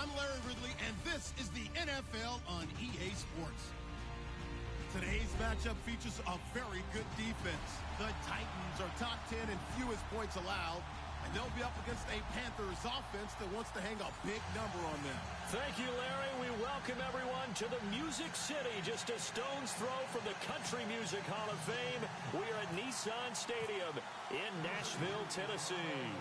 I'm Larry Ridley, and this is the NFL on EA Sports. Today's matchup features a very good defense. The Titans are top 10 in fewest points allowed, and they'll be up against a Panthers offense that wants to hang a big number on them. Thank you, Larry. We welcome everyone to the Music City, just a stone's throw from the Country Music Hall of Fame. We are at Nissan Stadium in Nashville, Tennessee.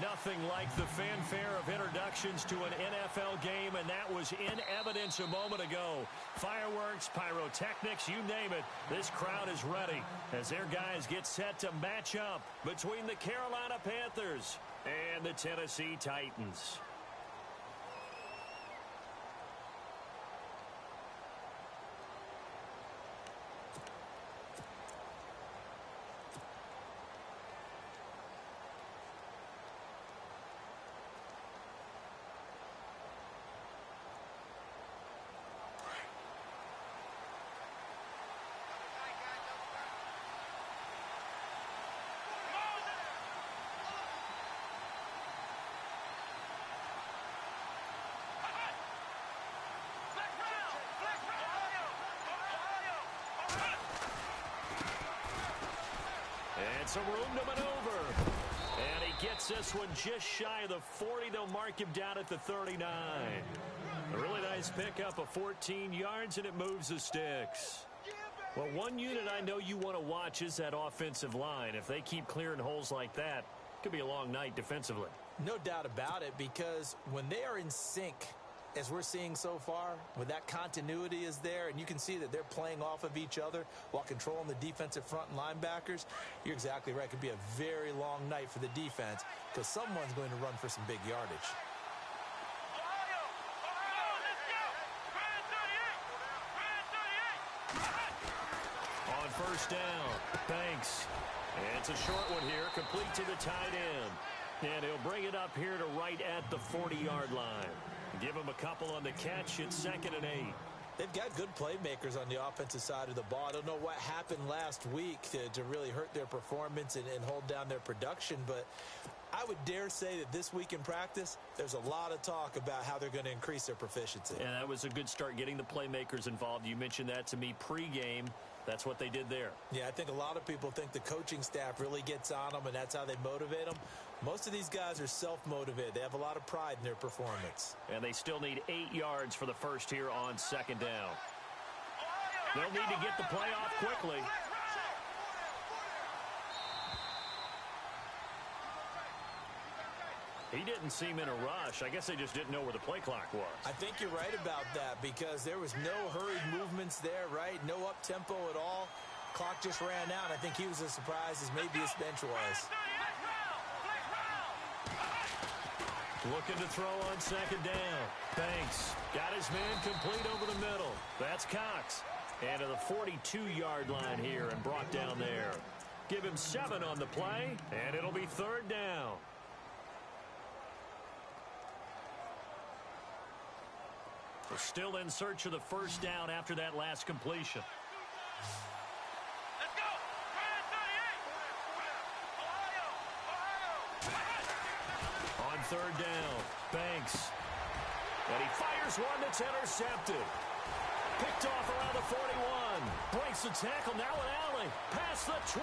Nothing like the fanfare of introductions to an NFL game, and that was in evidence a moment ago. Fireworks, pyrotechnics, you name it. This crowd is ready as their guys get set to match up between the Carolina Panthers and the Tennessee Titans. And some room to maneuver. And he gets this one just shy of the 40. They'll mark him down at the 39. A really nice pickup of 14 yards, and it moves the sticks. Well, one unit I know you want to watch is that offensive line. If they keep clearing holes like that, it could be a long night defensively. No doubt about it, because when they are in sync, as we're seeing so far, when that continuity is there, and you can see that they're playing off of each other while controlling the defensive front and linebackers, you're exactly right. It could be a very long night for the defense because someone's going to run for some big yardage. On first down, Banks. And it's a short one here, complete to the tight end. And he'll bring it up here to right at the 40-yard line. Give him a couple on the catch. It's 2nd and 8. They've got good playmakers on the offensive side of the ball. I don't know what happened last week to really hurt their performance and hold down their production, but I would dare say that this week in practice, there's a lot of talk about how they're going to increase their proficiency. And that was a good start, getting the playmakers involved. You mentioned that to me pregame. That's what they did there. Yeah, I think a lot of people think the coaching staff really gets on them, and that's how they motivate them. Most of these guys are self-motivated. They have a lot of pride in their performance. And they still need 8 yards for the first here on 2nd down. They'll need to get the play off quickly. He didn't seem in a rush. I guess they just didn't know where the play clock was. I think you're right about that because there was no hurried movements there, right? No up-tempo at all. Clock just ran out. I think he was as surprised as maybe his bench was. Looking to throw on 2nd down. Banks got his man complete over the middle. That's Cox. And to the 42-yard line here and brought down there. Give him 7 on the play, and it'll be 3rd down. We're still in search of the first down after that last completion. Let's go! On 3rd down, Banks. And he fires one that's intercepted. Picked off around the 41. Breaks the tackle, now an alley. Past the 20.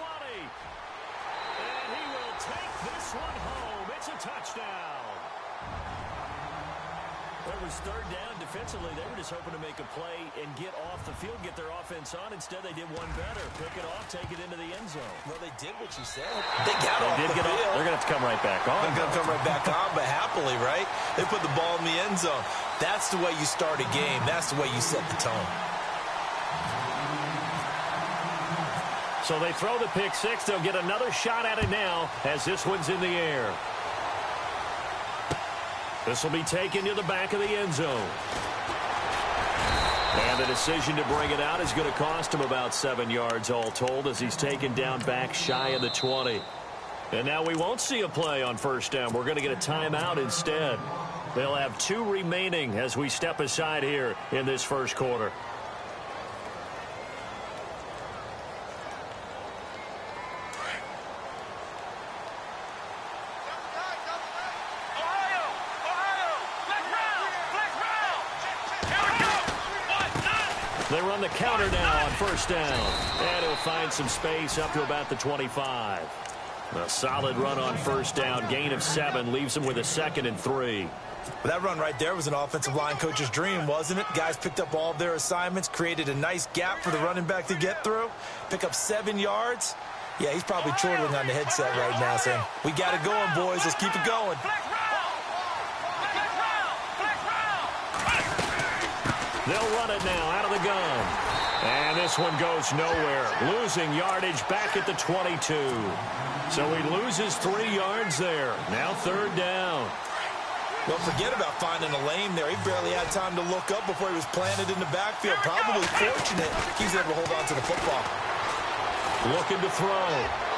And he will take this one home. It's a touchdown. It was 3rd down. Defensively, they were just hoping to make a play and get off the field, get their offense on. Instead, they did one better. Pick it off, take it into the end zone. Well, they did what you said. They got off the field. They're going to have to come right back on. They're going to come right back on, but happily, right? They put the ball in the end zone. That's the way you start a game. That's the way you set the tone. So they throw the pick six. They'll get another shot at it now as this one's in the air. This will be taken to the back of the end zone. And the decision to bring it out is going to cost him about 7 yards all told as he's taken down back shy of the 20. And now we won't see a play on first down. We're going to get a timeout instead. They'll have 2 remaining as we step aside here in this first quarter. They run the counter now on first down. And he'll find some space up to about the 25. A solid run on first down. Gain of 7 leaves him with a 2nd and 3. Well, that run right there was an offensive line coach's dream, wasn't it? Guys picked up all of their assignments, created a nice gap for the running back to get through, pick up 7 yards. Yeah, he's probably chortling on the headset right now saying, we got it going, boys. Let's keep it going. They'll run it now out of the gun. And this one goes nowhere. Losing yardage back at the 22. So he loses 3 yards there. Now 3rd down. Well, forget about finding a lane there. He barely had time to look up before he was planted in the backfield. Probably fortunate he's able to hold on to the football. Looking to throw.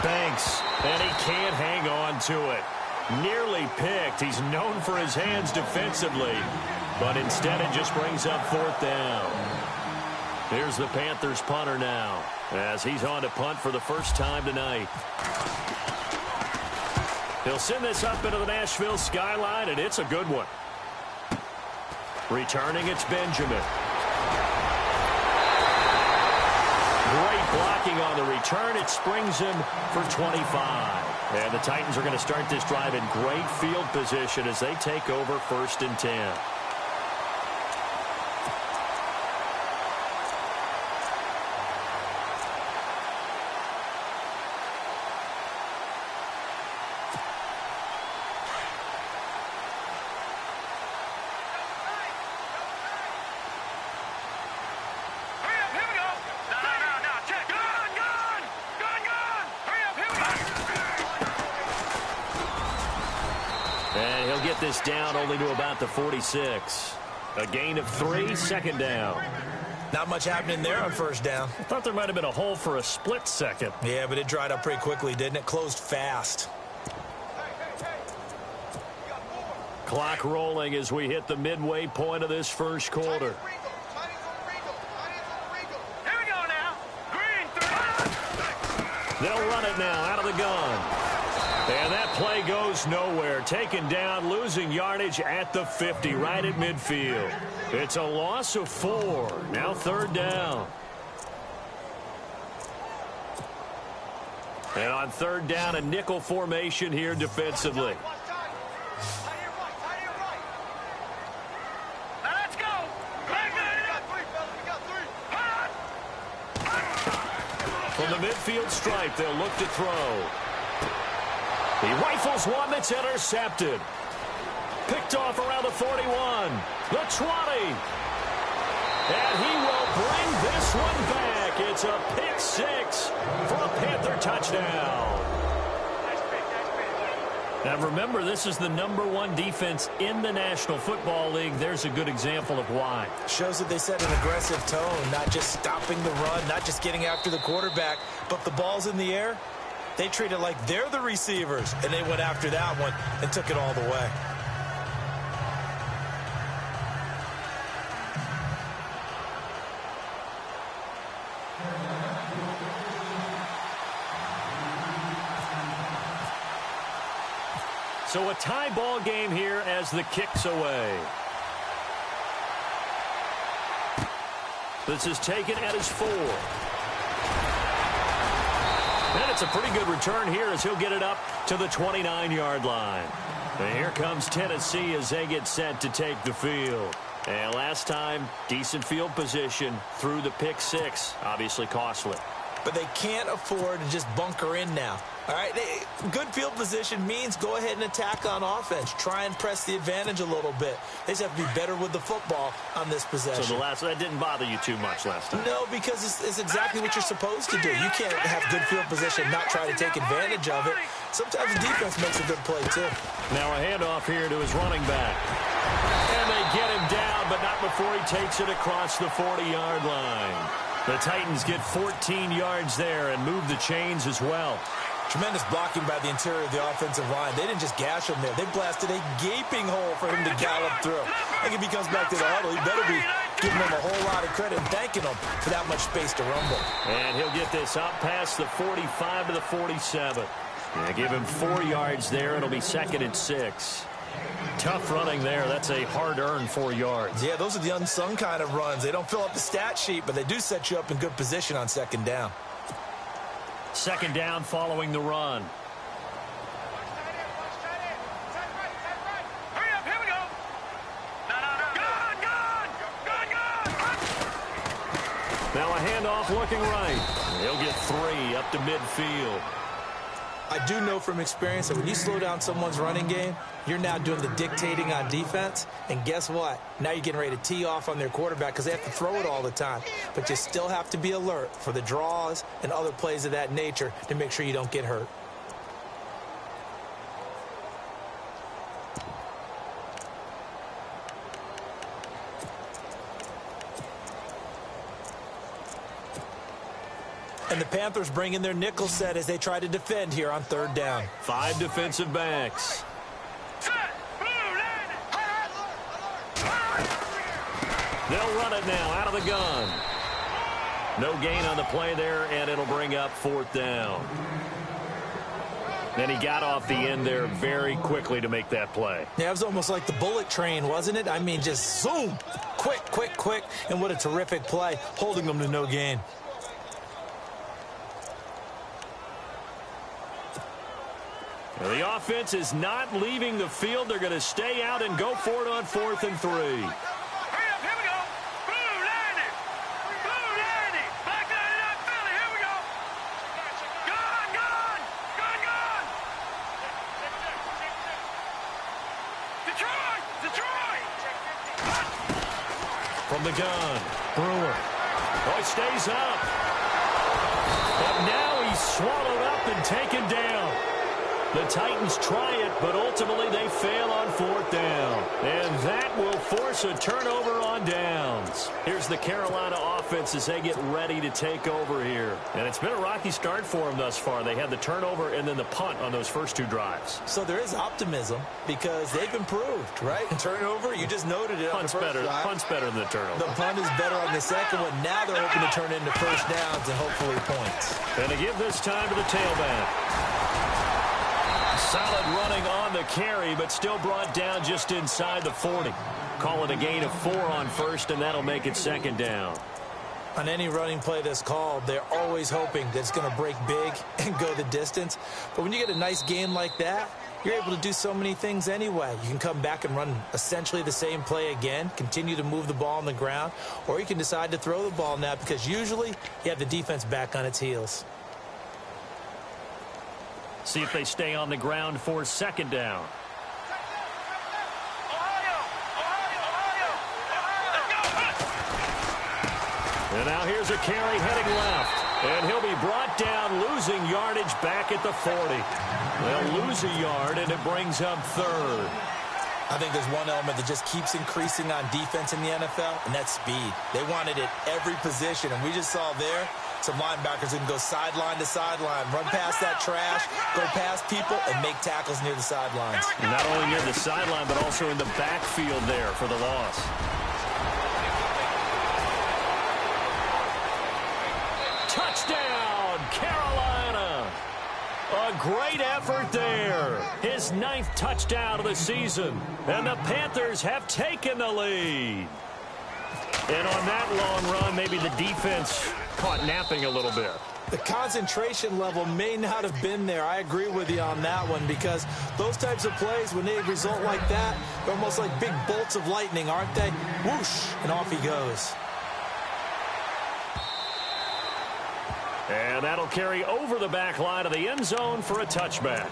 Banks. And he can't hang on to it. Nearly picked. He's known for his hands defensively. But instead it just brings up 4th down. Here's the Panthers punter now, as he's on to punt for the first time tonight. He'll send this up into the Nashville skyline, and it's a good one. Returning, it's Benjamin. Great blocking on the return. It springs him for 25. And the Titans are going to start this drive in great field position as they take over 1st and 10. And he'll get this down only to about the 46. A gain of 3, 2nd down. Not much happening there on first down. I thought there might have been a hole for a split second. Yeah, but it dried up pretty quickly, didn't it? Closed fast. Clock rolling as we hit the midway point of this first quarter. Here we go now. Green 3. They'll run it now out of the gun. And that play goes nowhere. Taken down, losing yardage at the 50, right at midfield. It's a loss of 4. Now 3rd down. And on 3rd down, a nickel formation here defensively. Now let's go. From the midfield stripe, they'll look to throw. He rifles one that's intercepted. Picked off around the 41. The 20. And he will bring this one back. It's a pick 6 for a Panther touchdown. Now remember, this is the #1 defense in the National Football League. There's a good example of why. Shows that they set an aggressive tone, not just stopping the run, not just getting after the quarterback, but the ball's in the air. They treat it like they're the receivers, and they went after that one and took it all the way. So a tie ball game here as the kick's away. This is taken at his 4. And it's a pretty good return here as he'll get it up to the 29-yard line. And here comes Tennessee as they get set to take the field. And last time, decent field position through the pick 6. Obviously costly. But they can't afford to just bunker in now. All right, good field position means go ahead and attack on offense. Try and press the advantage a little bit. They just have to be better with the football on this possession. So that didn't bother you too much last time? No, because it's exactly what you're supposed to do. You can't have good field position and not try to take advantage of it. Sometimes the defense makes a good play, too. Now a handoff here to his running back. And they get him down, but not before he takes it across the 40-yard line. The Titans get 14 yards there and move the chains as well. Tremendous blocking by the interior of the offensive line. They didn't just gash him there. They blasted a gaping hole for him to gallop through. I think if he comes back to the huddle, he better be giving him a whole lot of credit and thanking him for that much space to rumble. And he'll get this up past the 45 to the 47. Yeah, give him 4 yards there. It'll be 2nd and 6. Tough running there. That's a hard-earned 4 yards. Yeah, those are the unsung kind of runs. They don't fill up the stat sheet, but they do set you up in good position on second down. Second down following the run. Hurry up, here we go. Gone. Now a handoff looking right. He'll get 3 up to midfield. I do know from experience that when you slow down someone's running game, you're now doing the dictating on defense. And guess what? Now you're getting ready to tee off on their quarterback because they have to throw it all the time. But you still have to be alert for the draws and other plays of that nature to make sure you don't get hurt. And the Panthers bring in their nickel set as they try to defend here on third down. 5 defensive backs. They'll run it now out of the gun. No gain on the play there, and it'll bring up fourth down. And he got off the end there very quickly to make that play. Yeah, it was almost like the bullet train, wasn't it? I mean, just zoom, quick, quick, quick. And what a terrific play, holding them to no gain. Well, the offense is not leaving the field. They're going to stay out and go for it on 4th and 3. Hurry up, here we go. Blue landing. Blue landing. Black 99 Philly, here we go. Gone, gone. Gone, gone. Detroit, Detroit. From the gun, Brewer. Oh, he stays up. But now he's swallowed up and taken down. The Titans try it, but ultimately they fail on 4th down. And that will force a turnover on downs. Here's the Carolina offense as they get ready to take over here. And it's been a rocky start for them thus far. They had the turnover and then the punt on those first 2 drives. So there is optimism because they've improved, right? Turnover, you just noted it. Punt's better than the turnover. The punt is better on the second one. Now they're hoping to turn into first downs and hopefully points. And to give this time to the tailback. Solid running on the carry, but still brought down just inside the 40. Call it a gain of 4 on first, and that'll make it second down. On any running play that's called, they're always hoping that it's going to break big and go the distance. But when you get a nice gain like that, you're able to do so many things anyway. You can come back and run essentially the same play again, continue to move the ball on the ground, or you can decide to throw the ball now because usually you have the defense back on its heels. See if they stay on the ground for second down. And now here's a carry heading left. And he'll be brought down, losing yardage back at the 40. They'll lose a yard, and it brings up third. I think there's one element that just keeps increasing on defense in the NFL, and that's speed. They want it at every position, and we just saw there some linebackers who can go sideline to sideline, run past that trash, go past people, and make tackles near the sidelines. Not only near the sideline, but also in the backfield there for the loss. Touchdown, Carolina! A great effort there. His 9th touchdown of the season. And the Panthers have taken the lead. And on that long run, maybe the defense caught napping a little bit. The concentration level may not have been there. I agree with you on that one because those types of plays, when they result like that, they're almost like big bolts of lightning, aren't they? Whoosh, and off he goes. And that'll carry over the back line of the end zone for a touchback.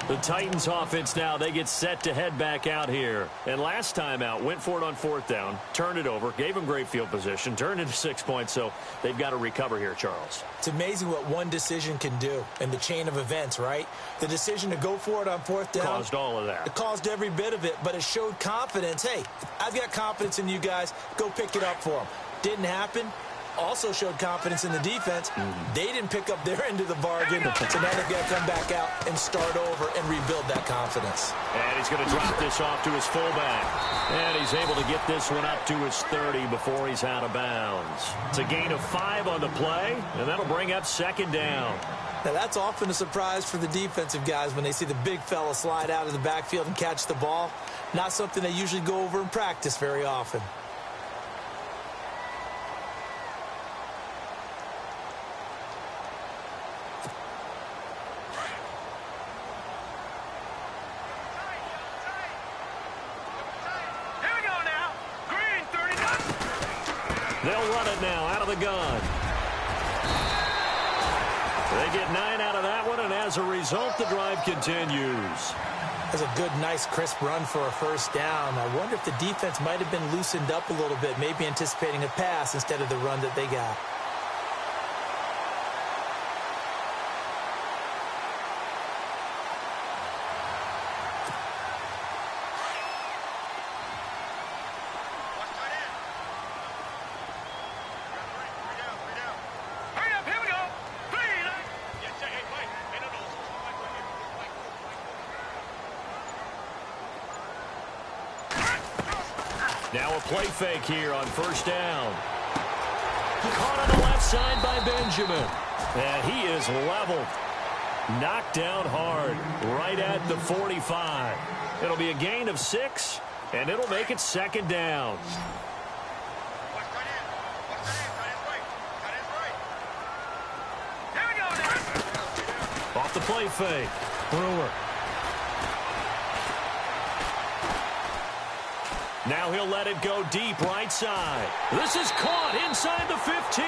The Titans offense now, they get set to head back out here. And last time out, went for it on 4th down, turned it over, gave them great field position, turned into 6 points, so they've got to recover here, Charles. It's amazing what one decision can do in the chain of events, right? The decision to go for it on 4th down. Caused all of that. It caused every bit of it, but it showed confidence. Hey, I've got confidence in you guys. Go pick it up for them. Didn't happen. also showed confidence in the defense. They didn't pick up their end of the bargain, so now they've got to come back out and start over and rebuild that confidence. And he's going to drop this off to his fullback. And he's able to get this one up to his 30 before he's out of bounds. It's a gain of 5 on the play, and that'll bring up second down. Now, that's often a surprise for the defensive guys when they see the big fella slide out of the backfield and catch the ball. Not something they usually go over in practice very often. They'll run it now out of the gun. They get 9 out of that one, and as a result, the drive continues. That's a good, nice, crisp run for a first down. I wonder if the defense might have been loosened up a little bit, maybe anticipating a pass instead of the run that they got. Now a play fake here on first down. Caught on the left side by Benjamin. And he is leveled. Knocked down hard right at the 45. It'll be a gain of 6, and it'll make it second down. Off the play fake. Brewer. Now he'll let it go deep right side. This is caught inside the 15.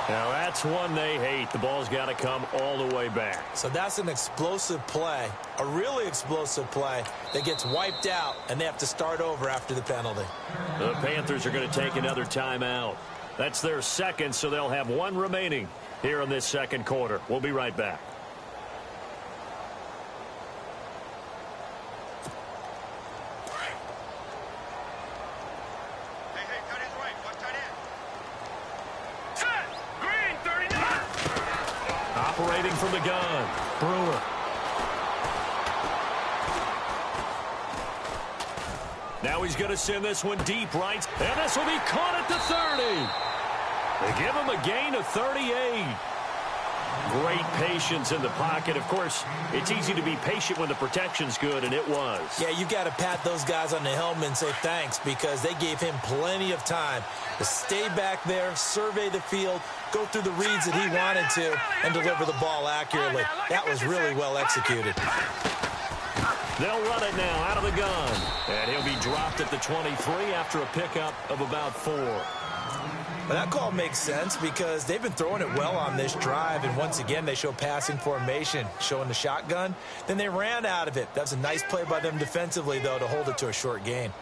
Now that's one they hate. The ball's got to come all the way back. So that's an explosive play, a really explosive play that gets wiped out, and they have to start over after the penalty. The Panthers are going to take another timeout. That's their second, so they'll have one remaining here in this second quarter. We'll be right back. Operating from the gun, Brewer. Now he's going to send this one deep right, and this will be caught at the 30. They give him a gain of 38. Great patience in the pocket. Of course, it's easy to be patient when the protection's good, and it was. Yeah, you've got to pat those guys on the helmet and say thanks, because they gave him plenty of time to stay back there, survey the field, go through the reads that he wanted to, and deliver the ball accurately. That was really well executed. They'll run it now out of the gun. And he'll be dropped at the 23 after a pickup of about 4. Well, that call makes sense because they've been throwing it well on this drive, and once again they show passing formation, showing the shotgun. Then they ran out of it. That was a nice play by them defensively, though, to hold it to a short gain.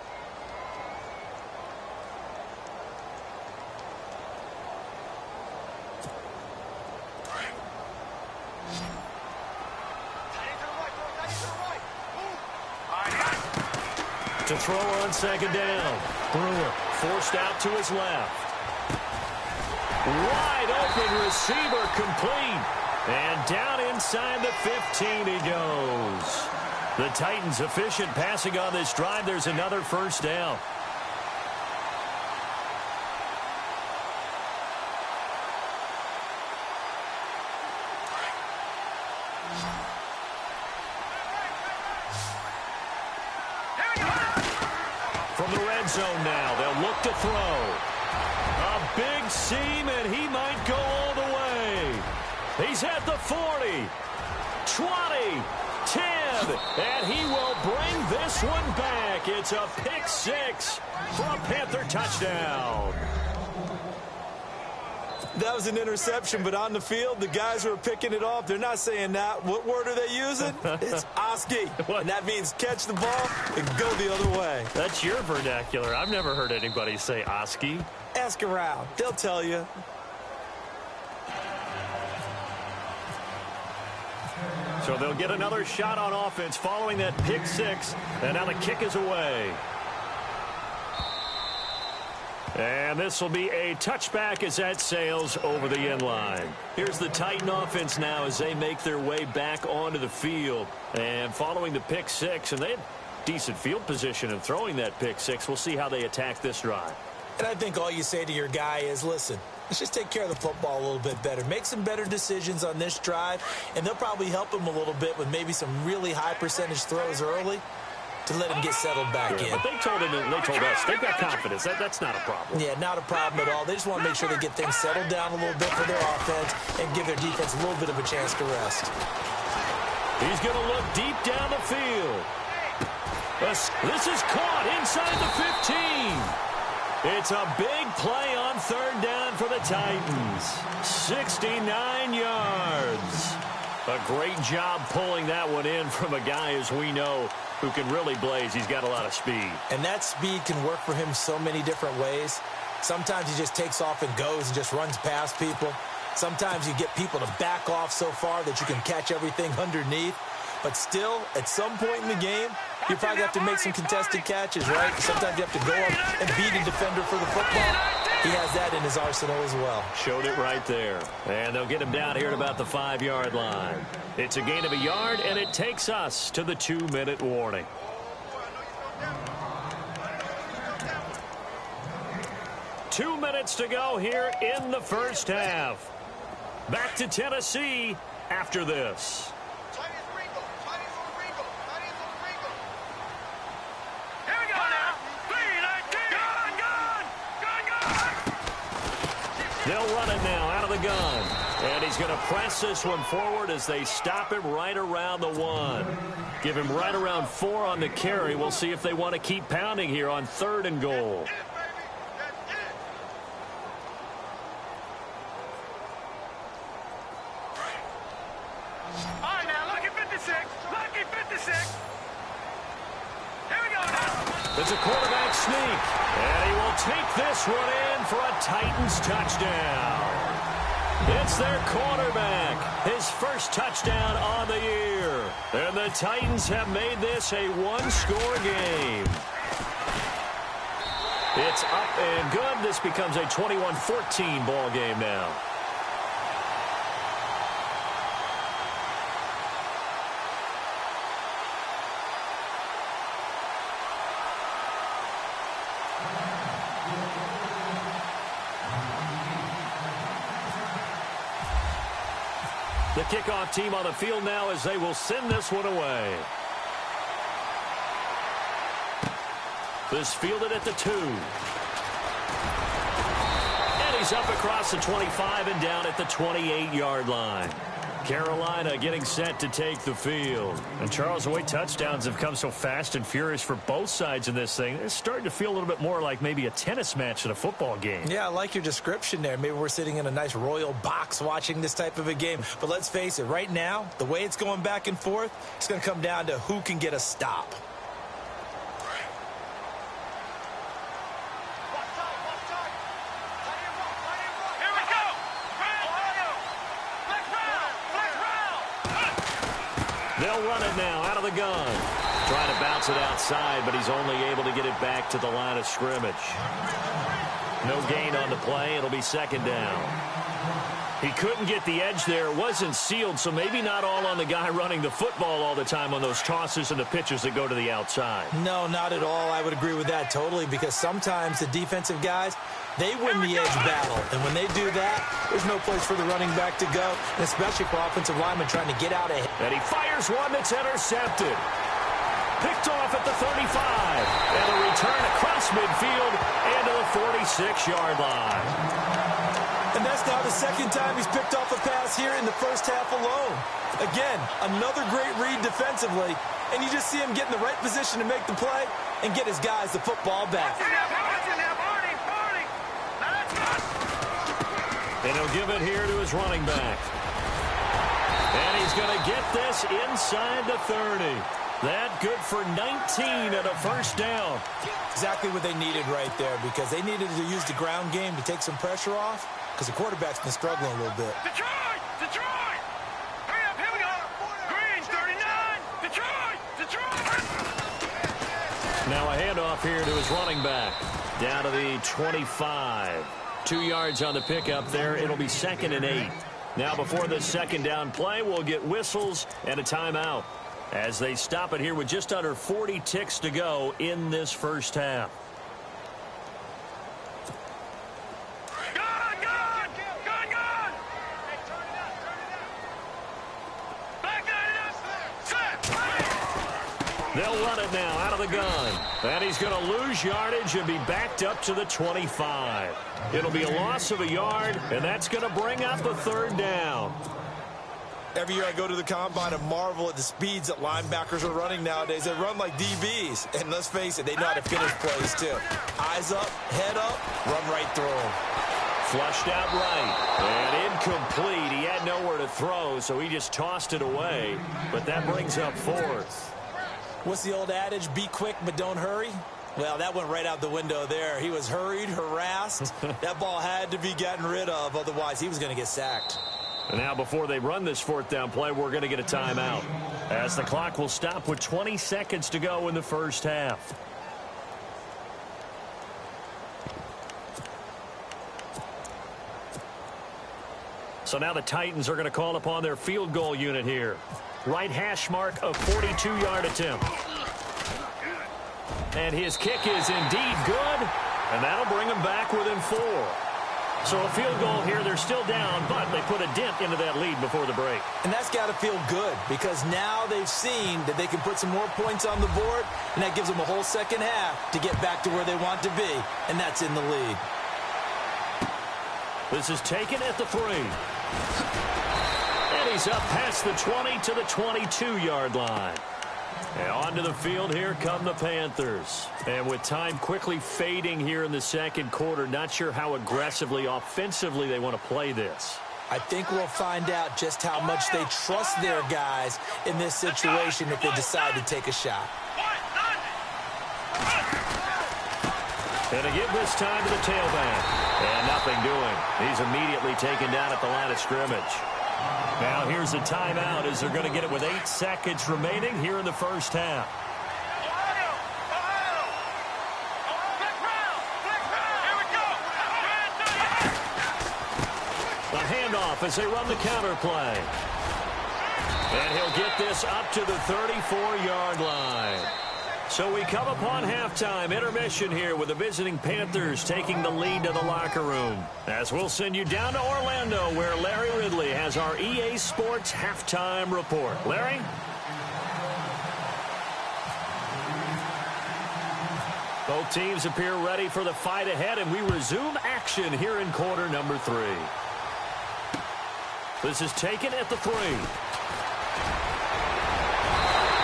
To throw on second down. Brewer forced out to his left. Wide open receiver complete. And down inside the 15 he goes. The Titans efficient passing on this drive. There's another first down. From the red zone now, they'll look to throw. A big seam, and he might go all the way. He's at the 40, 20, 10, and he will bring this one back. It's a pick 6 for a Panther touchdown. That was an interception, but on the field, the guys who are picking it off, they're not saying that. What word are they using? It's Oski. And that means catch the ball and go the other way. That's your vernacular. I've never heard anybody say Oski. Ask around. They'll tell you. So they'll get another shot on offense following that pick 6, and now the kick is away. And this will be a touchback as that sails over the end line. Here's the Titan offense now as they make their way back onto the field. And following the pick six, and they had decent field position in throwing that pick six. We'll see how they attack this drive. And I think all you say to your guy is, listen, let's just take care of the football a little bit better. Make some better decisions on this drive, and they'll probably help him a little bit with maybe some really high percentage throws early to let him get settled back in. But they told him, and they told us, they've got confidence. That's not a problem. Yeah, not a problem at all. They just want to make sure they get things settled down a little bit for their offense and give their defense a little bit of a chance to rest. He's going to look deep down the field. This is caught inside the 15. It's a big play on third down for the Titans. 69 yards. A great job pulling that one in from a guy, as we know, who can really blaze. He's got a lot of speed. And that speed can work for him so many different ways. Sometimes he just takes off and goes and just runs past people. Sometimes you get people to back off so far that you can catch everything underneath. But still, at some point in the game, you probably have to make some contested catches, right? Sometimes you have to go up and beat a defender for the football. He has that in his arsenal as well. Showed it right there. And they'll get him down here at about the 5-yard line. It's a gain of a yard, and it takes us to the 2-minute warning. Two minutes to go here in the first half. Back to Tennessee after this. They'll run it now out of the gun. And he's going to press this one forward as they stop him right around the 1. Give him right around 4 on the carry. We'll see if they want to keep pounding here on 3rd and goal. All right, now, lucky 56. Lucky 56. Here we go now. It's a quarterback sneak. And he will take this one in for a Titans touchdown. It's their quarterback. His first touchdown on the year. And the Titans have made this a one-score game. It's up and good. This becomes a 21-14 ball game now. The kickoff team on the field now as they will send this one away. This fielded at the 2. And he's up across the 25 and down at the 28-yard line. Carolina getting set to take the field. And Charles, the way touchdowns have come so fast and furious for both sides in this thing, it's starting to feel a little bit more like maybe a tennis match than a football game. Yeah, I like your description there. Maybe we're sitting in a nice royal box watching this type of a game. But let's face it, right now, the way it's going back and forth, it's going to come down to who can get a stop. They'll run it now out of the gun. Trying to bounce it outside, but he's only able to get it back to the line of scrimmage. No gain on the play. It'll be 2nd down. He couldn't get the edge there. It wasn't sealed, so maybe not all on the guy running the football all the time on those tosses and the pitches that go to the outside. No, not at all. I would agree with that totally, because sometimes the defensive guys, they win the edge battle. And when they do that, there's no place for the running back to go, and especially for offensive linemen trying to get out ahead. And he fires one that's intercepted. Picked off at the 35. And a return across midfield and to the 46-yard line. And that's now the 2nd time he's picked off a pass here in the first half alone. Again, another great read defensively, and you just see him get in the right position to make the play and get his guys the football back. And he'll give it here to his running back. And he's going to get this inside the 30. That good for 19 and a first down. Exactly what they needed right there, because they needed to use the ground game to take some pressure off, because the quarterback's been struggling a little bit. Detroit! Detroit! Hurry up, here we go! Green, 39! Detroit! Detroit! Now a handoff here to his running back. Down to the 25. 2 yards on the pickup there. It'll be 2nd and 8. Now before the second down play, we'll get whistles and a timeout as they stop it here with just under 40 ticks to go in this first half. They'll run it now out of the gun. And he's going to lose yardage and be backed up to the 25. It'll be a loss of a yard, and that's going to bring up a 3rd down. Every year I go to the combine and marvel at the speeds that linebackers are running nowadays. They run like DBs. And let's face it, they know how to finish plays too. Eyes up, head up, run right through them. Flushed out right. And incomplete. He had nowhere to throw, so he just tossed it away. But that brings up 4th. What's the old adage? Be quick, but don't hurry. Well, that went right out the window there. He was hurried, harassed. That ball had to be gotten rid of. Otherwise, he was going to get sacked. And now before they run this 4th down play, we're going to get a timeout as the clock will stop with 20 seconds to go in the first half. So now the Titans are going to call upon their field goal unit here. Right hash mark, a 42-yard attempt. And his kick is indeed good, and that'll bring them back within 4. So a field goal here. They're still down, but they put a dent into that lead before the break. And that's got to feel good because now they've seen that they can put some more points on the board, and that gives them a whole second half to get back to where they want to be, and that's in the lead. This is taken at the 3. And he's up past the 20 to the 22-yard line. And onto the field, here come the Panthers. And with time quickly fading here in the second quarter, not sure how aggressively, offensively they want to play this. I think we'll find out just how much they trust their guys in this situation if they decide to take a shot. And again this time to the tailback. And nothing doing. He's immediately taken down at the line of scrimmage. Now here's a timeout as they're going to get it with 8 seconds remaining here in the first half. A handoff as they run the counter play. And he'll get this up to the 34-yard line. So we come upon halftime intermission here with the visiting Panthers taking the lead to the locker room. As we'll send you down to Orlando where Larry Ridley has our EA Sports halftime report. Larry? Both teams appear ready for the fight ahead, and we resume action here in quarter number 3. This is taken at the 3.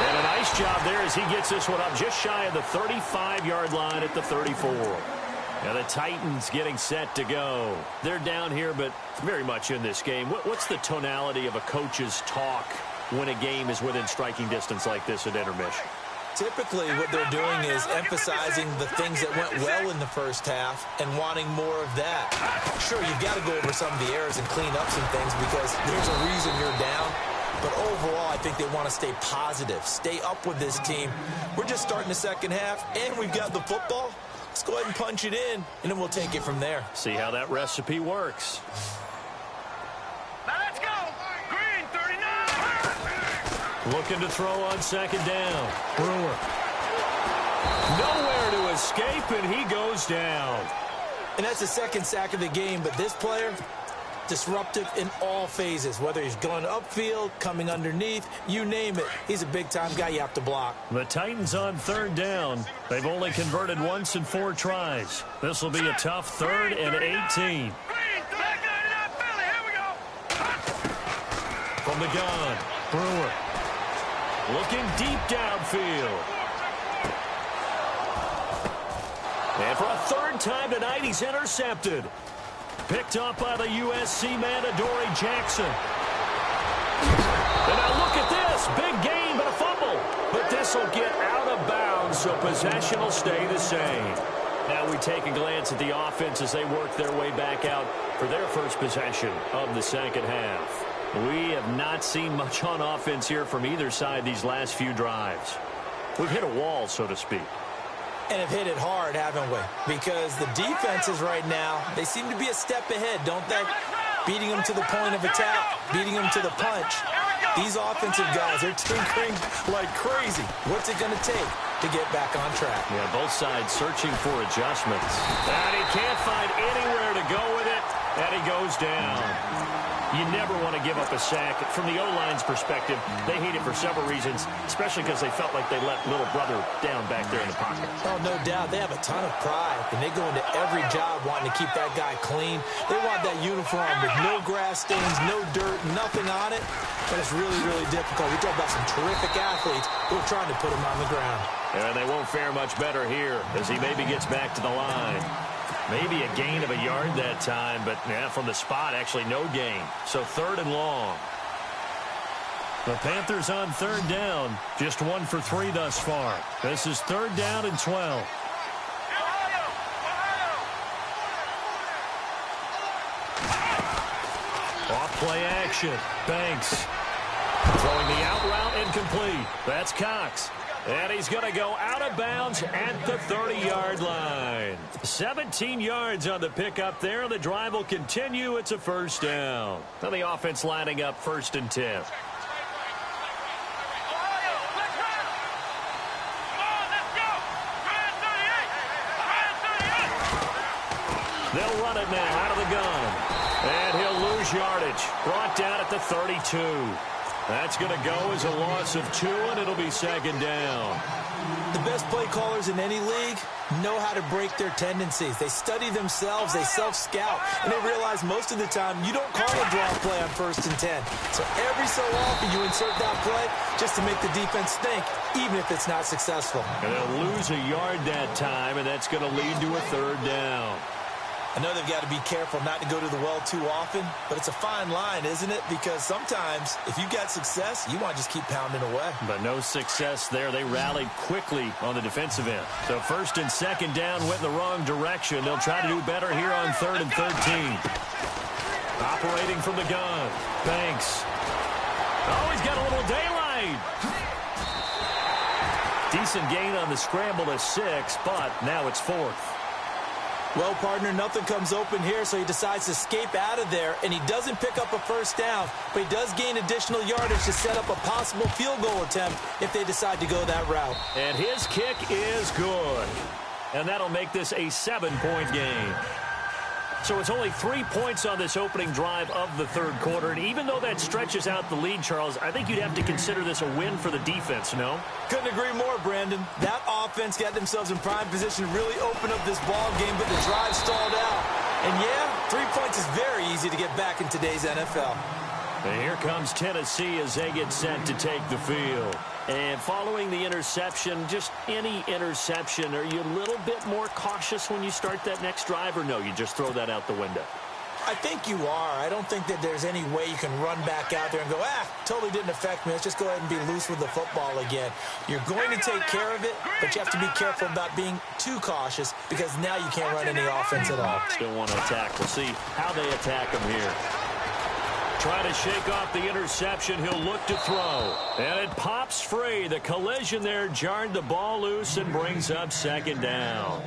And a nice job there as he gets this one up just shy of the 35-yard line at the 34. Now the Titans getting set to go. They're down here, but very much in this game. What's the tonality of a coach's talk when a game is within striking distance like this at intermission? Typically, what they're doing is emphasizing the things that went well in the first half and wanting more of that. Sure, you've got to go over some of the errors and clean up some things because there's a reason you're down. But overall, I think they want to stay positive, stay up with this team. We're just starting the second half, and we've got the football. Let's go ahead and punch it in, and then we'll take it from there. See how that recipe works. Now let's go. Green, 39. Looking to throw on second down. Brewer. Nowhere to escape, and he goes down. And that's the second sack of the game, but this player, disruptive in all phases, whether he's going upfield, coming underneath, you name it. He's a big-time guy you have to block. The Titans on third down. They've only converted once in 4 tries. This will be a tough 3rd and 18. From the gun, Brewer. Looking deep downfield. And for a 3rd time tonight, he's intercepted. Picked up by the USC man, Adoree Jackson. And now look at this. Big gain, but a fumble. But this will get out of bounds, so possession will stay the same. Now we take a glance at the offense as they work their way back out for their first possession of the second half. We have not seen much on offense here from either side these last few drives. We've hit a wall, so to speak. And have hit it hard, haven't we? Because the defenses right now, they seem to be a step ahead, don't they? Beating them to the point of attack, beating them to the punch. These offensive guys, they're tinkering like crazy. What's it going to take to get back on track? Yeah, both sides searching for adjustments. And he can't find anywhere to go with it, and he goes down. You never want to give up a sack. From the O-line's perspective, they hate it for several reasons, especially because they felt like they let little brother down back there in the pocket. Oh, no doubt. They have a ton of pride, and they go into every job wanting to keep that guy clean. They want that uniform with no grass stains, no dirt, nothing on it. But it's really, really difficult. We talk about some terrific athletes who are trying to put him on the ground. And they won't fare much better here as he maybe gets back to the line. Maybe a gain of a yard that time, but yeah, from the spot, actually no gain. So 3rd and long. The Panthers on 3rd down. Just 1 for 3 thus far. This is 3rd down and 12. Off play action. Banks. Throwing the out route incomplete. That's Cox. And he's going to go out of bounds at the 30-yard line. 17 yards on the pickup there. The drive will continue. It's a 1st down. And the offense lining up 1st and 10. They'll run it now out of the gun. And he'll lose yardage. Brought down at the 32. That's going to go as a loss of 2, and it'll be 2nd down. The best play callers in any league know how to break their tendencies. They study themselves, they self-scout, and they realize most of the time you don't call a draw play on 1st and 10. So every so often you insert that play just to make the defense think, even if it's not successful. And they'll lose a yard that time, and that's going to lead to a 3rd down. I know they've got to be careful not to go to the well too often, but it's a fine line, isn't it? Because sometimes, if you got success, you want to just keep pounding away. But no success there. They rallied quickly on the defensive end. So 1st and 2nd down went in the wrong direction. They'll try to do better here on 3rd and 13. Operating from the gun. Banks. Oh, he's got a little daylight. Decent gain on the scramble to 6, but now it's 4th. Well, partner, nothing comes open here, so he decides to escape out of there, and he doesn't pick up a 1st down, but he does gain additional yardage to set up a possible field goal attempt if they decide to go that route. And his kick is good. And that'll make this a 7-point game. So it's only 3 points on this opening drive of the 3rd quarter. And even though that stretches out the lead, Charles, I think you'd have to consider this a win for the defense, no? Couldn't agree more, Brandon. That offense got themselves in prime position to really open up this ball game, but the drive stalled out. And yeah, 3 points is very easy to get back in today's NFL. And here comes Tennessee as they get set to take the field. And following the interception, just any interception, are you a little bit more cautious when you start that next drive, or no, you just throw that out the window? I think you are. I don't think that there's any way you can run back out there and go, totally didn't affect me. Let's just go ahead and be loose with the football again. You're going to take care of it, but you have to be careful about being too cautious because now you can't run any offense at all. Still want to attack. We'll see how they attack him here. Try to shake off the interception. He'll look to throw. And it pops free. The collision there jarred the ball loose and brings up 2nd down.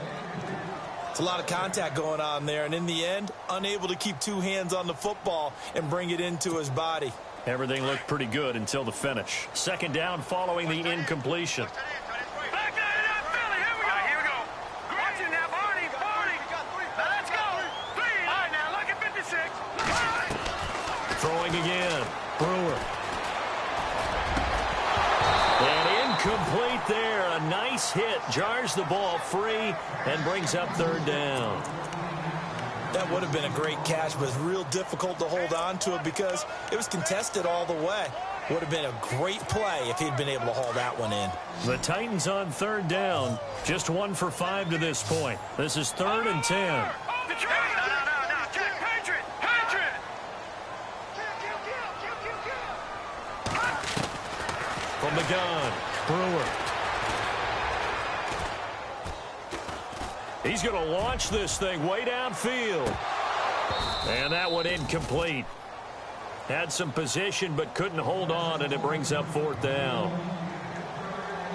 It's a lot of contact going on there, and in the end, unable to keep 2 hands on the football and bring it into his body. Everything looked pretty good until the finish. 2nd down following the incompletion. Throwing again. Brewer. And incomplete there. A nice hit. Jars the ball free and brings up 3rd down. That would have been a great catch, but it's real difficult to hold on to it because it was contested all the way. Would have been a great play if he'd been able to haul that one in. The Titans on 3rd down. Just 1 for 5 to this point. This is 3rd and 10. From the gun, Brewer. He's going to launch this thing way downfield. And that one incomplete. Had some position but couldn't hold on, and it brings up 4th down.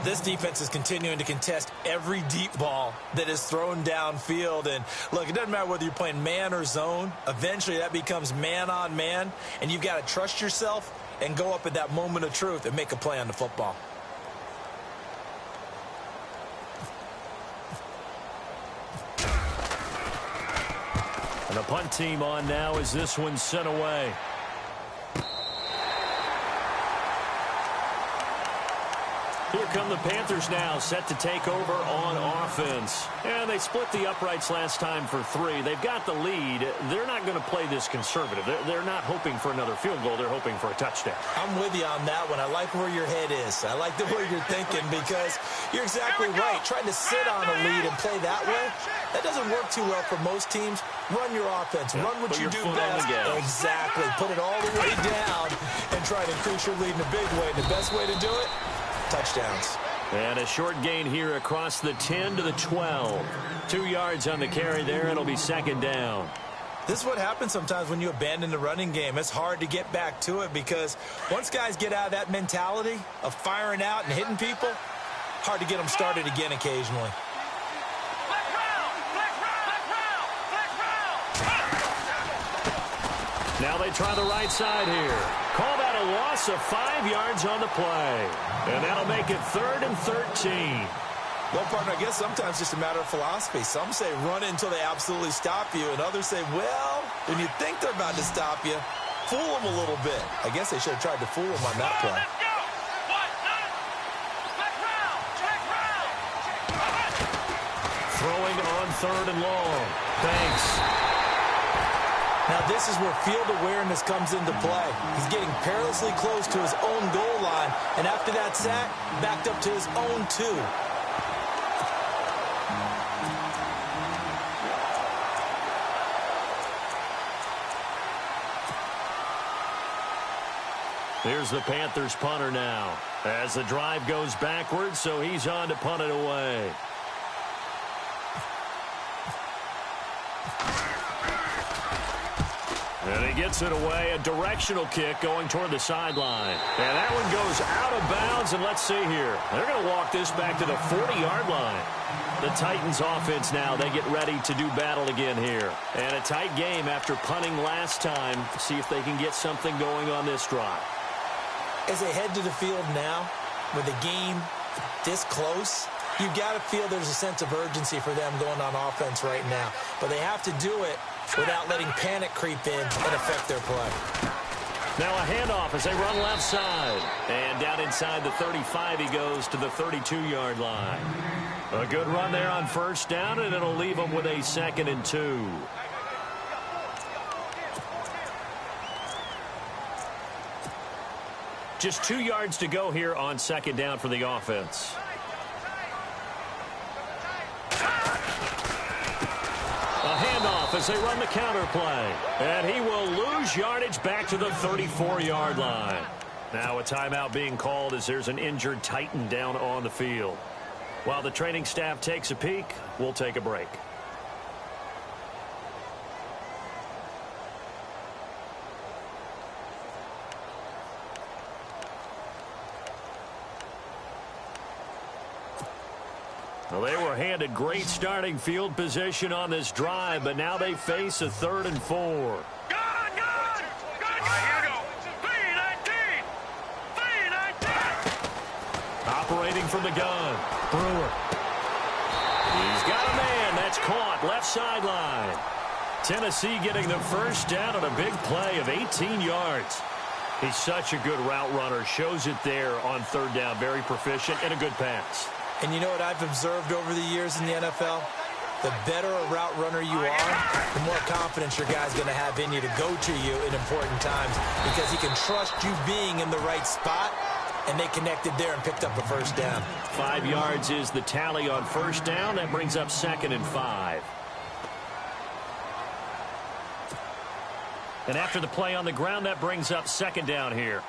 This defense is continuing to contest every deep ball that is thrown downfield. And, look, it doesn't matter whether you're playing man or zone. Eventually, that becomes man on man. And you've got to trust yourself and go up at that moment of truth and make a play on the football. And the punt team on now as this one's sent away. Here come the Panthers now, set to take over on offense. And they split the uprights last time for 3. They've got the lead. They're not going to play this conservative. They're not hoping for another field goal. They're hoping for a touchdown. I'm with you on that one. I like where your head is. I like the way you're thinking because you're exactly right. Trying to sit on a lead and play that way, that doesn't work too well for most teams. Run your offense. Run what you do best. Exactly. Put it all the way down and try to increase your lead in a big way. The best way to do it, touchdowns. And a short gain here across the 10 to the 12. 2 yards on the carry there. It'll be second down. This is what happens sometimes when you abandon the running game. It's hard to get back to it because once guys get out of that mentality of firing out and hitting people, hard to get them started again occasionally. Now they try the right side here. Call that a loss of 5 yards on the play. And that'll make it 3rd and 13. Well, partner, I guess sometimes it's just a matter of philosophy. Some say run it until they absolutely stop you, and others say, well, when you think they're about to stop you, fool them a little bit. I guess they should have tried to fool them on that play. Throwing on 3rd and long. Thanks. Now, this is where field awareness comes into play. He's getting perilously close to his own goal line, and after that sack, backed up to his own 2. Here's the Panthers punter now as the drive goes backwards, so he's on to punt it away. And he gets it away, a directional kick going toward the sideline. And that one goes out of bounds, and let's see here. They're going to walk this back to the 40-yard line. The Titans offense now, they get ready to do battle again here. And a tight game after punting last time. See if they can get something going on this drive. As they head to the field now, with the game this close, you've got to feel there's a sense of urgency for them going on offense right now. But they have to do it without letting panic creep in and affect their play. Now a handoff as they run left side. And down inside the 35, he goes to the 32-yard line. A good run there on first down, and it'll leave them with a 2nd and 2. Just 2 yards to go here on 2nd down for the offense. A handoff as they run the counter play. And he will lose yardage back to the 34-yard line. Now a timeout being called as there's an injured Titan down on the field. While the training staff takes a peek, we'll take a break. Well, they were handed great starting field position on this drive, but now they face a 3rd and 4. Good! Here we go. 3-19! 3-19! Operating from the gun, Brewer. He's got a man. That's caught left sideline. Tennessee getting the first down on a big play of 18 yards. He's such a good route runner. Shows it there on 3rd down. Very proficient and a good pass. And you know what I've observed over the years in the NFL? The better a route runner you are, the more confidence your guy's going to have in you to go to you in important times because he can trust you being in the right spot, and they connected there and picked up a first down. 5 yards is the tally on first down. That brings up 2nd and 5. And after the play on the ground, that brings up 2nd down here.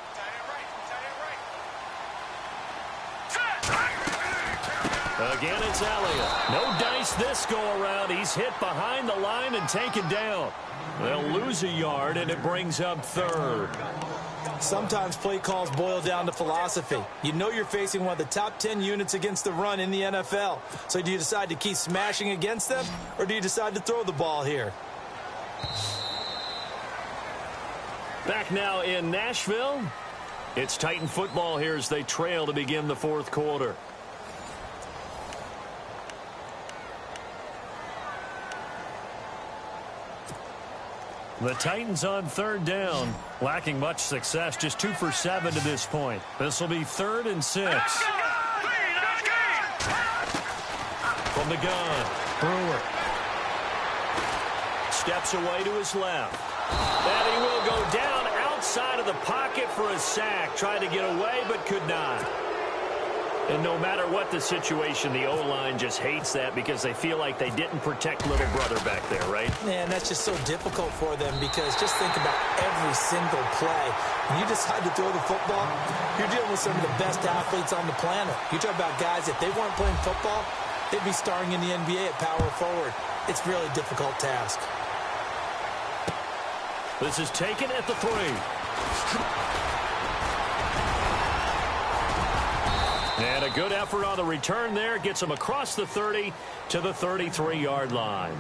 Again, it's Elliott. No dice this go-around. He's hit behind the line and taken down. They'll lose a yard, and it brings up 3rd. Sometimes play calls boil down to philosophy. You know you're facing one of the top 10 units against the run in the NFL. So do you decide to keep smashing against them, or do you decide to throw the ball here? Back now in Nashville. It's Titan football here as they trail to begin the fourth quarter. The Titans on third down, lacking much success, just 2 for 7 to this point. This will be 3rd and 6. From the gun, Brewer steps away to his left. And he will go down outside of the pocket for a sack. Tried to get away, but could not. And no matter what the situation, the O-line just hates that because they feel like they didn't protect little brother back there, right? Man, that's just so difficult for them because just think about every single play. When you decide to throw the football, you're dealing with some of the best athletes on the planet. You talk about guys, if they weren't playing football, they'd be starring in the NBA at power forward. It's a really difficult task. This is taken at the 3. And a good effort on the return there. Gets them across the 30 to the 33-yard line.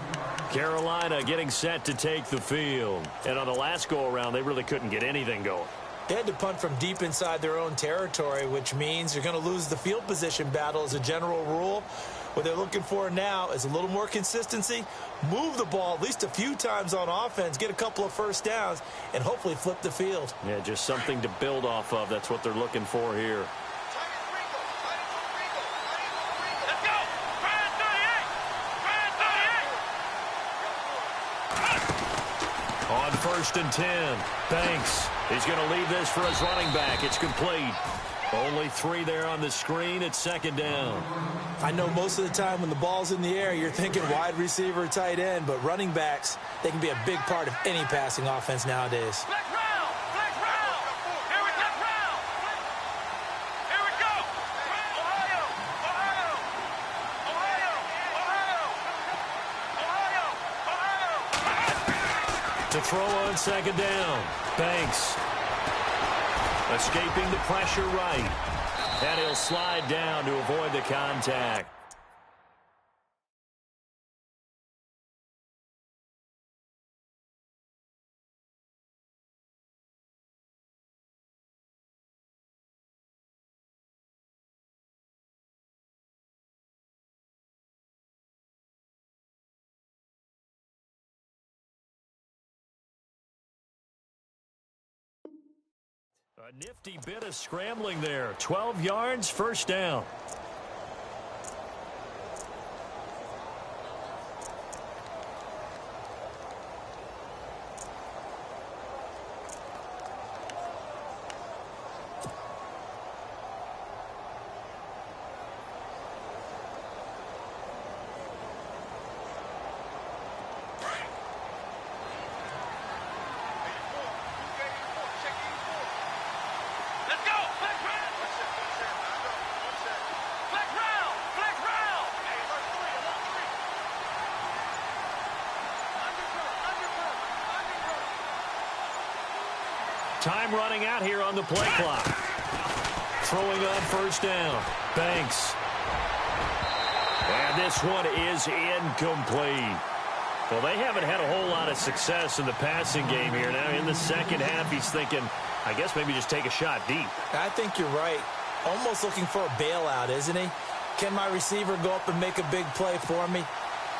Carolina getting set to take the field. And on the last go-around, they really couldn't get anything going. They had to punt from deep inside their own territory, which means you're going to lose the field position battle as a general rule. What they're looking for now is a little more consistency, move the ball at least a few times on offense, get a couple of first downs, and hopefully flip the field. Yeah, just something to build off of. That's what they're looking for here. On 1st and 10, Banks. He's going to leave this for his running back. It's complete. Only 3 there on the screen. It's 2nd down. I know most of the time when the ball's in the air, you're thinking wide receiver, tight end, but running backs, they can be a big part of any passing offense nowadays. Flex round! Flex round! Here we go! Round! Here we go! Ohio! Ohio! Ohio! Ohio! Ohio! To throw on 2nd down. Banks. Escaping the pressure right. And he'll slide down to avoid the contact. A nifty bit of scrambling there. 12 yards, 1st down. Time running out here on the play clock. Throwing on 1st down. Banks. And this one is incomplete. Well, they haven't had a whole lot of success in the passing game here. Now in the 2nd half, he's thinking, I guess maybe just take a shot deep. I think you're right. Almost looking for a bailout, isn't he? Can my receiver go up and make a big play for me?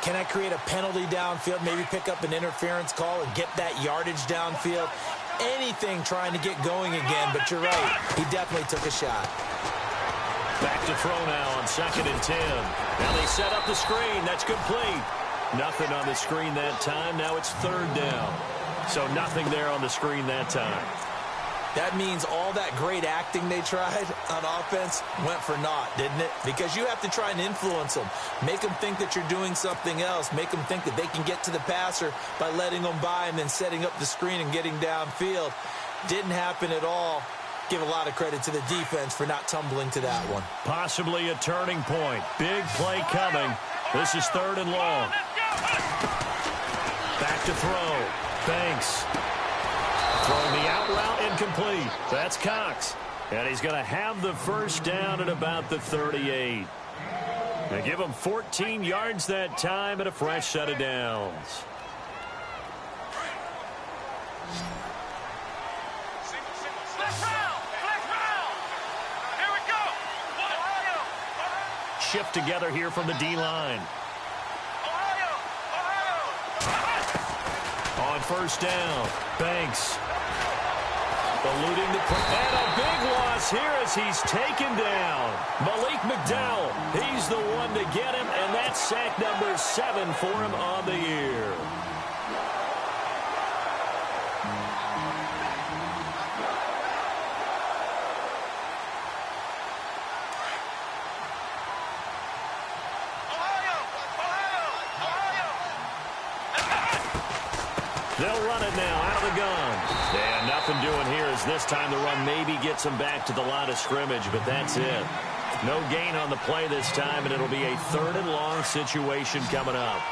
Can I create a penalty downfield, maybe pick up an interference call and get that yardage downfield? Anything trying to get going again, but you're right. He definitely took a shot. Back to throw now on 2nd and 10. Now they set up the screen. That's complete. Nothing on the screen that time. Now it's 3rd down. So nothing there on the screen that time. That means all that great acting they tried on offense went for naught, didn't it? Because you have to try and influence them. Make them think that you're doing something else. Make them think that they can get to the passer by letting them by and then setting up the screen and getting downfield. Didn't happen at all. Give a lot of credit to the defense for not tumbling to that one. Possibly a turning point. Big play coming. This is 3rd and long. Back to throw. Banks. Throwing the out route incomplete. That's Cox. And he's going to have the first down at about the 38. They give him 14 yards that time and a fresh set of downs. Shift together here from the D-line. On first down, Banks. Eluding the and a big loss here as he's taken down. Malik McDowell, he's the one to get him, and that's sack number 7 for him on the year. They'll run it now out of the gun. And nothing doing here as this time the run maybe gets them back to the line of scrimmage, but that's it. No gain on the play this time, and it'll be a 3rd and long situation coming up.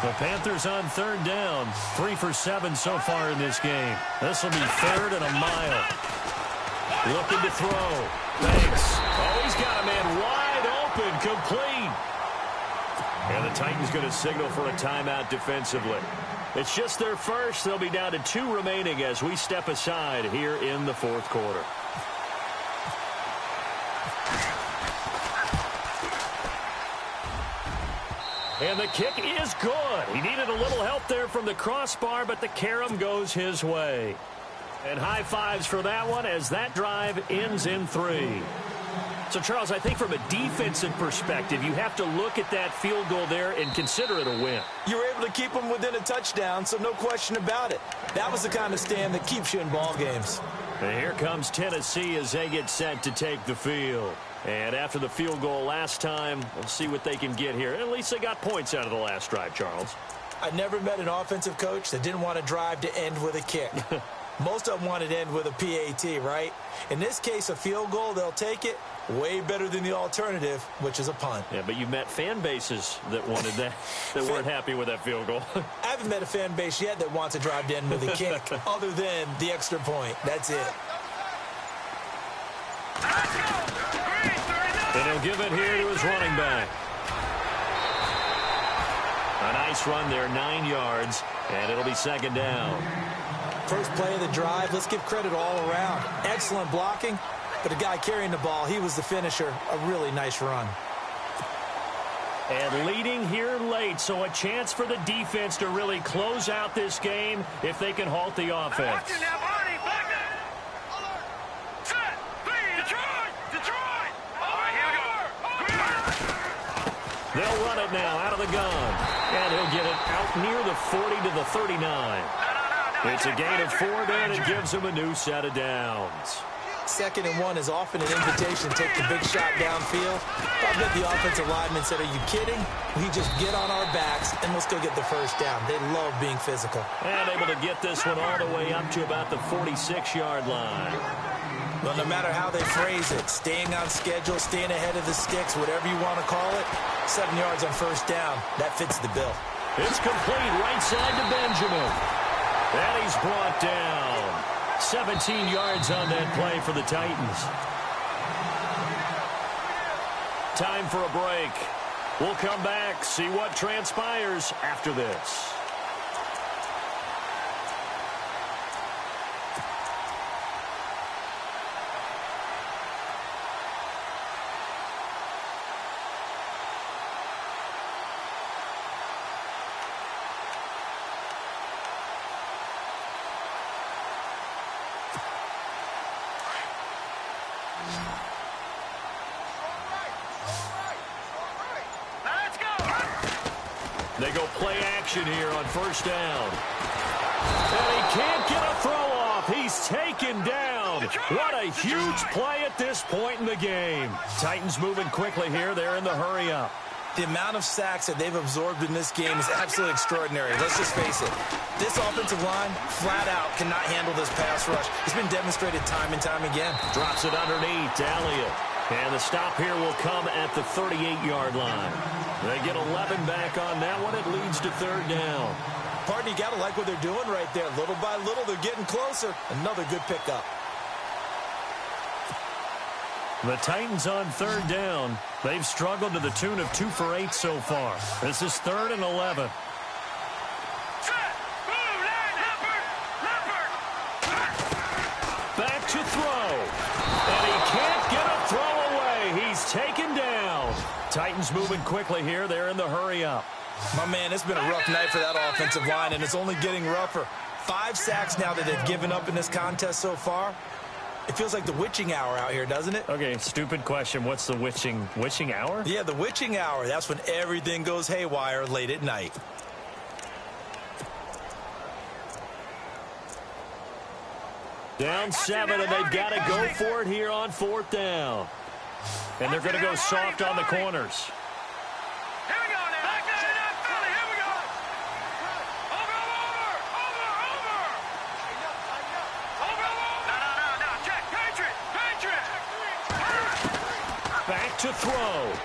The Panthers on 3rd down. 3 for 7 so far in this game. This will be 3rd and a mile. Looking to throw. Banks. Oh, he's got a man wide open, complete. And the Titans going to signal for a timeout defensively. It's just their first. They'll be down to 2 remaining as we step aside here in the 4th quarter. And the kick is good. He needed a little help there from the crossbar, but the carom goes his way. And high fives for that one as that drive ends in 3. So, Charles, I think from a defensive perspective, you have to look at that field goal there and consider it a win. You were able to keep them within a touchdown, so no question about it. That was the kind of stand that keeps you in ball games. And here comes Tennessee as they get set to take the field. And after the field goal last time, we'll see what they can get here. At least they got points out of the last drive, Charles. I never met an offensive coach that didn't want a drive to end with a kick. Most of them want it to end with a PAT, right? In this case, a field goal, they'll take it. Way better than the alternative, which is a punt. Yeah, but you've met fan bases that wanted that, that weren't happy with that field goal. I haven't met a fan base yet that wants a drive to end with a kick, other than the extra point. That's it. And he'll give it here to his running back. A nice run there, 9 yards, and it'll be 2nd down. First play of the drive, let's give credit all around. Excellent blocking. But the guy carrying the ball, he was the finisher. A really nice run. And leading here late, so a chance for the defense to really close out this game if they can halt the offense. They'll run it now out of the gun. And he'll get it out near the 40 to the 39. It's a gain of 4 there, and it gives him a new set of downs. 2nd and 1 is often an invitation to take the big shot downfield. I bet the offensive lineman said, are you kidding? We just get on our backs and let's go get the first down. They love being physical. And able to get this one all the way up to about the 46-yard line. Well, no matter how they phrase it, staying on schedule, staying ahead of the sticks, whatever you want to call it, 7 yards on first down, that fits the bill. It's complete right side to Benjamin. And he's brought down. 17 yards on that play for the Titans. Time for a break. We'll come back, see what transpires after this. They go play action here on first down. And he can't get a throw off. He's taken down. What a huge play at this point in the game. Titans moving quickly here. They're in the hurry up. The amount of sacks that they've absorbed in this game is absolutely extraordinary. Let's just face it. This offensive line, flat out, cannot handle this pass rush. It's been demonstrated time and time again. Drops it underneath to Elliott. And the stop here will come at the 38-yard line. They get 11 back on that one. It leads to 3rd down. Partner, you got to like what they're doing right there. Little by little, they're getting closer. Another good pickup. The Titans on third down. They've struggled to the tune of 2 for 8 so far. This is 3rd and 11. Back to throw. And he can't get a throw away. He's taken down. Titans moving quickly here. They're in the hurry up. My man, it's been a rough night for that offensive line, and it's only getting rougher. 5 sacks now that they've given up in this contest so far. It feels like the witching hour out here, doesn't it? Okay, stupid question. What's the witching hour? Yeah, the witching hour. That's when everything goes haywire late at night. Down 7, and they've got to go for it here on 4th down. And they're going to go soft on the corners. Here we go now. Back there in that Philly. Here we go. Over. No. Check. Patriot. Back to throw.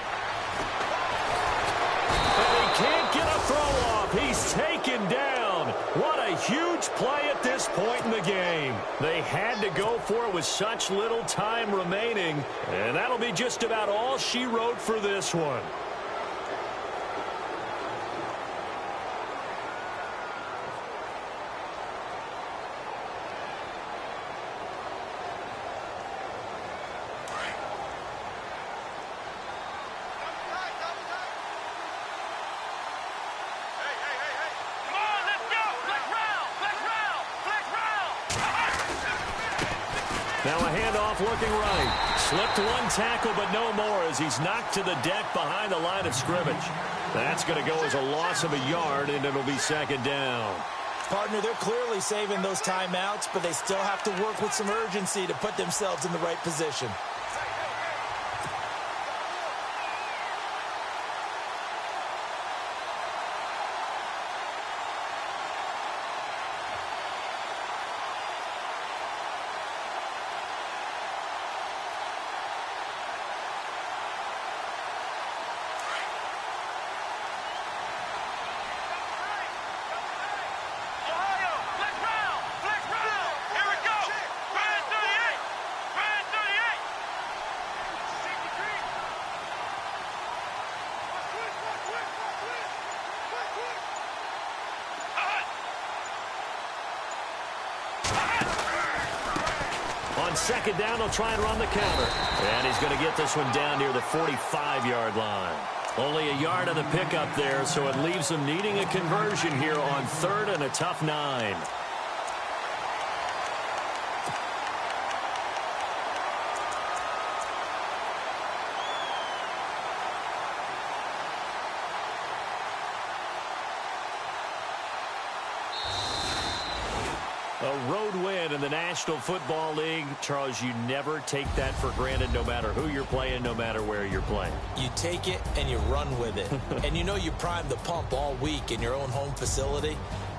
And he can't get a throw off. He's taken down. What a huge play at this point in the game. They had to go for it with such little time remaining. And that'll be just about all she wrote for this one. Now a handoff looking right. Slipped one tackle, but no more as he's knocked to the deck behind the line of scrimmage. That's going to go as a loss of a yard, and it'll be 2nd down. Partner, they're clearly saving those timeouts, but they still have to work with some urgency to put themselves in the right position. On 2nd down, they'll try and run the counter. And he's going to get this one down near the 45-yard line. Only a yard on the pickup there, so it leaves them needing a conversion here on 3rd and a tough 9. A road win in the National Football League. Charles, you never take that for granted no matter who you're playing, no matter where you're playing. You take it and you run with it. And you know you primed the pump all week in your own home facility.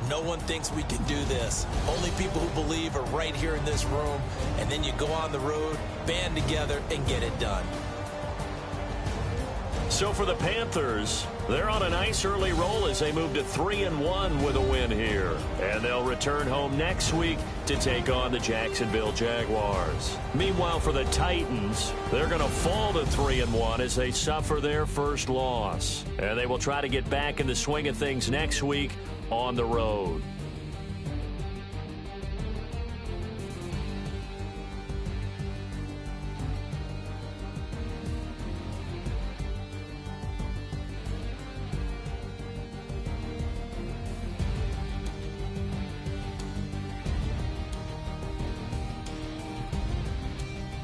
No one thinks we can do this. Only people who believe are right here in this room. And then you go on the road, band together, and get it done. So for the Panthers, they're on a nice early roll as they move to 3-1 with a win here. And they'll return home next week to take on the Jacksonville Jaguars. Meanwhile, for the Titans, they're going to fall to 3-1 as they suffer their first loss. And they will try to get back in the swing of things next week on the road.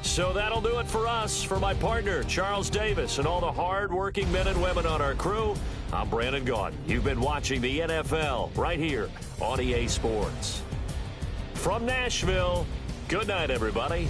So that'll do it for us. For my partner, Charles Davis, and all the hard-working men and women on our crew, I'm Brandon Gaudin. You've been watching the NFL right here on EA Sports. From Nashville, good night, everybody.